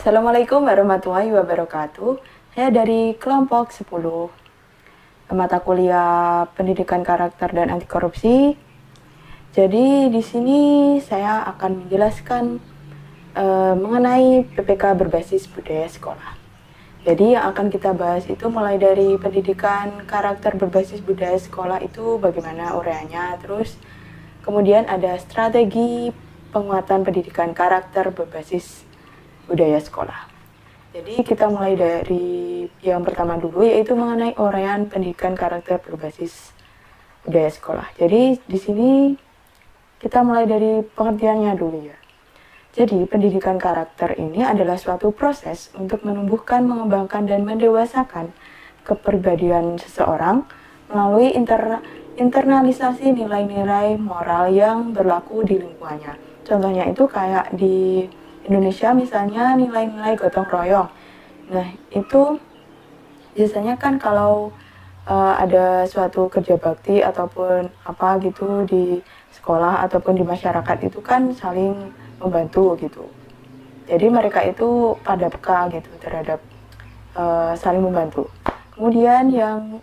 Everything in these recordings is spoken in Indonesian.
Assalamualaikum warahmatullahi wabarakatuh. Saya dari kelompok 10, mata kuliah Pendidikan Karakter dan Anti Korupsi. Jadi di sini saya akan menjelaskan mengenai PPK berbasis budaya sekolah. Jadi yang akan kita bahas itu mulai dari pendidikan karakter berbasis budaya sekolah itu bagaimana uraiannya, terus kemudian ada strategi penguatan pendidikan karakter berbasis budaya sekolah. Jadi kita mulai dari yang pertama dulu, yaitu mengenai uraian pendidikan karakter berbasis budaya sekolah. Jadi di sini kita mulai dari pengertiannya dulu ya. Jadi pendidikan karakter ini adalah suatu proses untuk menumbuhkan, mengembangkan, dan mendewasakan kepribadian seseorang melalui internalisasi nilai-nilai moral yang berlaku di lingkungannya. Contohnya itu kayak di Indonesia misalnya nilai-nilai gotong royong. Nah itu biasanya kan kalau ada suatu kerja bakti ataupun apa gitu di sekolah ataupun di masyarakat itu kan saling membantu gitu. Jadi mereka itu pada peka gitu terhadap saling membantu. Kemudian yang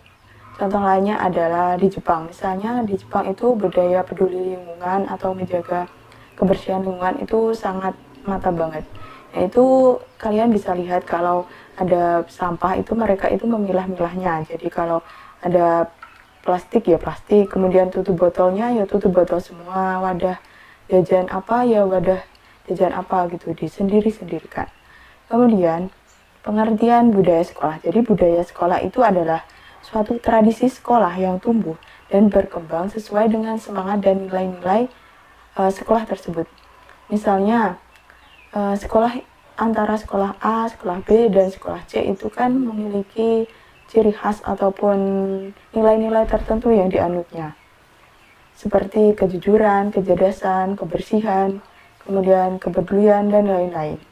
contoh lainnya adalah di Jepang. Misalnya di Jepang itu budaya peduli lingkungan atau menjaga kebersihan lingkungan itu sangat mantap banget. Nah itu kalian bisa lihat kalau ada sampah itu mereka itu memilah-milahnya. Jadi kalau ada plastik ya plastik, kemudian tutup botolnya ya tutup botol semua, wadah jajan apa ya wadah jajan apa gitu, disendiri-sendirikan. Kemudian pengertian budaya sekolah. Jadi budaya sekolah itu adalah suatu tradisi sekolah yang tumbuh dan berkembang sesuai dengan semangat dan nilai-nilai sekolah tersebut. Misalnya sekolah antara sekolah A, sekolah B, dan sekolah C itu kan memiliki ciri khas ataupun nilai-nilai tertentu yang dianutnya. Seperti kejujuran, kecerdasan, kebersihan, kemudian kepedulian, dan lain-lain.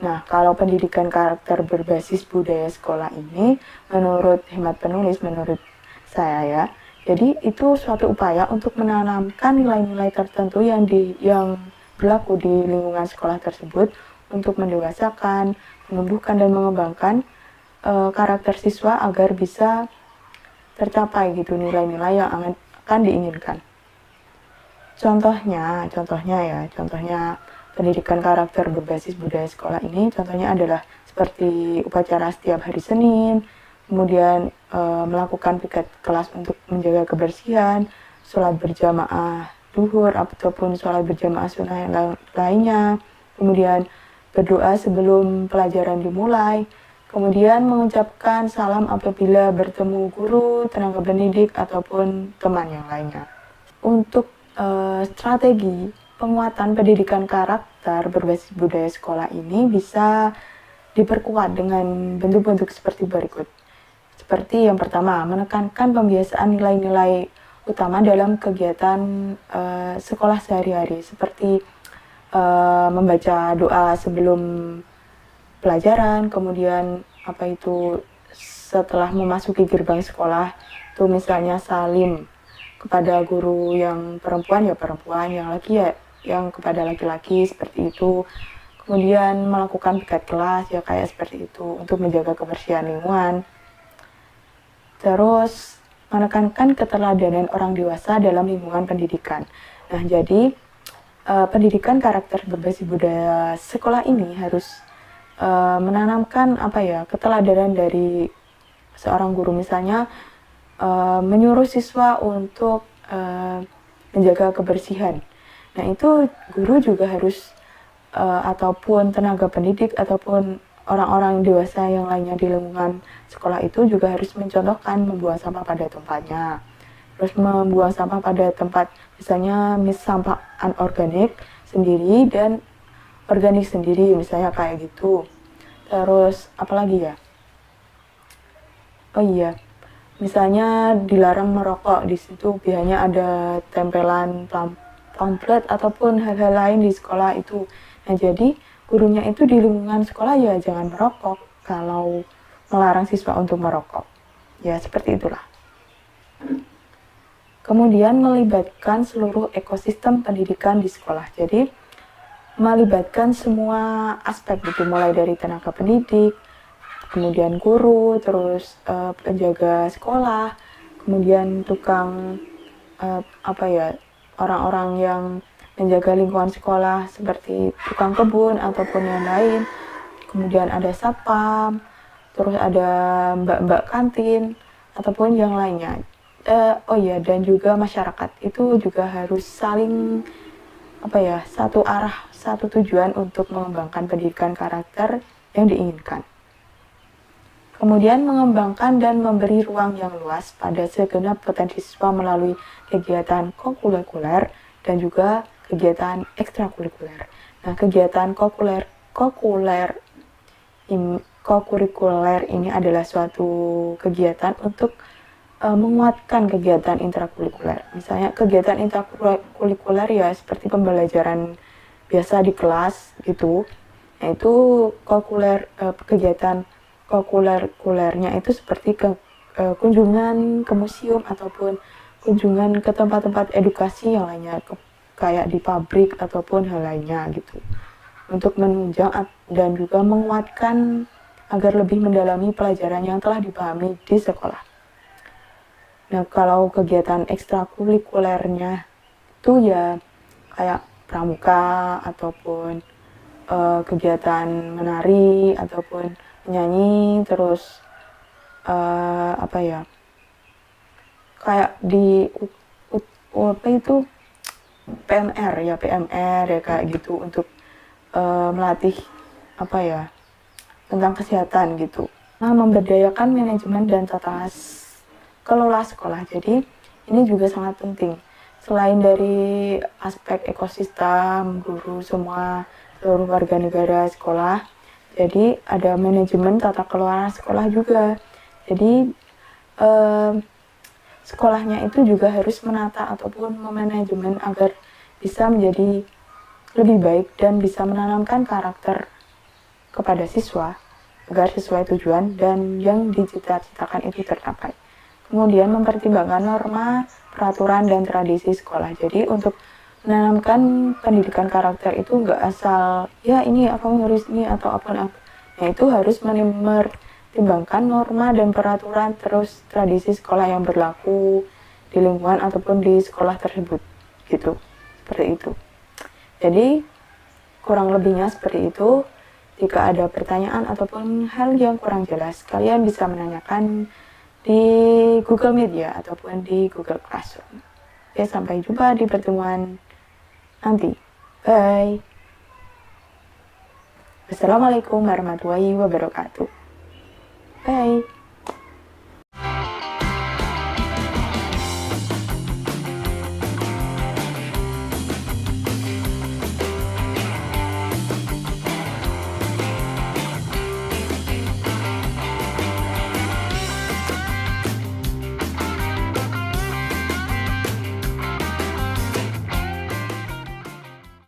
Nah, kalau pendidikan karakter berbasis budaya sekolah ini, menurut hemat penulis, menurut saya ya, jadi itu suatu upaya untuk menanamkan nilai-nilai tertentu yang berlaku di lingkungan sekolah tersebut untuk mendewasakan, menumbuhkan, dan mengembangkan karakter siswa agar bisa tercapai gitu nilai-nilai yang akan diinginkan. Contohnya pendidikan karakter berbasis budaya sekolah ini contohnya adalah seperti upacara setiap hari Senin, kemudian melakukan piket kelas untuk menjaga kebersihan, sholat berjamaah duhur ataupun sholat berjamaah sunnah yang lainnya, kemudian berdoa sebelum pelajaran dimulai, kemudian mengucapkan salam apabila bertemu guru, tenaga pendidik, ataupun teman yang lainnya. Untuk strategi penguatan pendidikan karakter berbasis budaya sekolah ini bisa diperkuat dengan bentuk-bentuk seperti berikut. Seperti yang pertama, menekankan pembiasaan nilai-nilai utama dalam kegiatan sekolah sehari-hari, seperti membaca doa sebelum pelajaran, kemudian setelah memasuki gerbang sekolah itu misalnya salim kepada guru yang perempuan ya perempuan, yang laki ya yang kepada laki-laki seperti itu. Kemudian melakukan piket kelas ya kayak seperti itu untuk menjaga kebersihan lingkungan. Terus menekankan keteladanan orang dewasa dalam lingkungan pendidikan. Nah, jadi pendidikan karakter berbasis budaya sekolah ini harus menanamkan keteladanan dari seorang guru, misalnya menyuruh siswa untuk menjaga kebersihan. Nah itu guru juga harus ataupun tenaga pendidik ataupun orang-orang dewasa yang lainnya di lingkungan sekolah itu juga harus mencontohkan membuang sampah pada tempatnya. Terus membuang sampah pada tempat misalnya sampah anorganik sendiri dan organik sendiri, misalnya kayak gitu. Terus apalagi ya? Oh iya, misalnya dilarang merokok, di situ biasanya ada tempelan pamflet ataupun hal-hal lain di sekolah itu. Nah jadi gurunya itu di lingkungan sekolah ya jangan merokok kalau melarang siswa untuk merokok. Ya seperti itulah. Kemudian melibatkan seluruh ekosistem pendidikan di sekolah. Jadi melibatkan semua aspek gitu, mulai dari tenaga pendidik, kemudian guru, terus penjaga sekolah, kemudian tukang orang-orang yang menjaga lingkungan sekolah seperti tukang kebun ataupun yang lain. Kemudian ada satpam, terus ada mbak-mbak kantin ataupun yang lainnya. Dan juga masyarakat itu juga harus saling satu arah, satu tujuan untuk mengembangkan pendidikan karakter yang diinginkan. Kemudian mengembangkan dan memberi ruang yang luas pada segenap potensi siswa melalui kegiatan kokurikuler dan juga kegiatan ekstrakurikuler. Nah, kegiatan kokurikuler ini adalah suatu kegiatan untuk menguatkan kegiatan intrakurikuler. Misalnya kegiatan intrakurikuler ya seperti pembelajaran biasa di kelas gitu. Nah, itu kegiatan kokurikulernya itu seperti kunjungan ke museum ataupun kunjungan ke tempat-tempat edukasi yang lainnya, kayak di pabrik ataupun hal lainnya gitu, untuk menunjang dan juga menguatkan agar lebih mendalami pelajaran yang telah dipahami di sekolah. Nah, kalau kegiatan ekstrakurikulernya itu ya kayak pramuka ataupun kegiatan menari ataupun menyanyi, terus kayak di PMR ya kayak gitu, untuk melatih tentang kesehatan gitu. Nah, memberdayakan manajemen dan tata kelola sekolah. Jadi ini juga sangat penting. Selain dari aspek ekosistem, guru, semua seluruh warga negara sekolah, jadi ada manajemen tata kelola sekolah juga. Jadi sekolahnya itu juga harus menata ataupun memanajemen agar bisa menjadi lebih baik dan bisa menanamkan karakter kepada siswa agar sesuai tujuan dan yang dicita-citakan itu tercapai. Kemudian mempertimbangkan norma, peraturan, dan tradisi sekolah. Jadi untuk menanamkan pendidikan karakter itu nggak asal ya ini apa ngurus ini atau apa. Nah, itu harus mempertimbangkan norma dan peraturan terus tradisi sekolah yang berlaku di lingkungan ataupun di sekolah tersebut gitu, seperti itu. Jadi kurang lebihnya seperti itu. Jika ada pertanyaan ataupun hal yang kurang jelas, kalian bisa menanyakan di Google Meet ya, ataupun di Google Classroom. Oke, sampai jumpa di pertemuan nanti. Bye. Wassalamualaikum warahmatullahi wabarakatuh. Bye.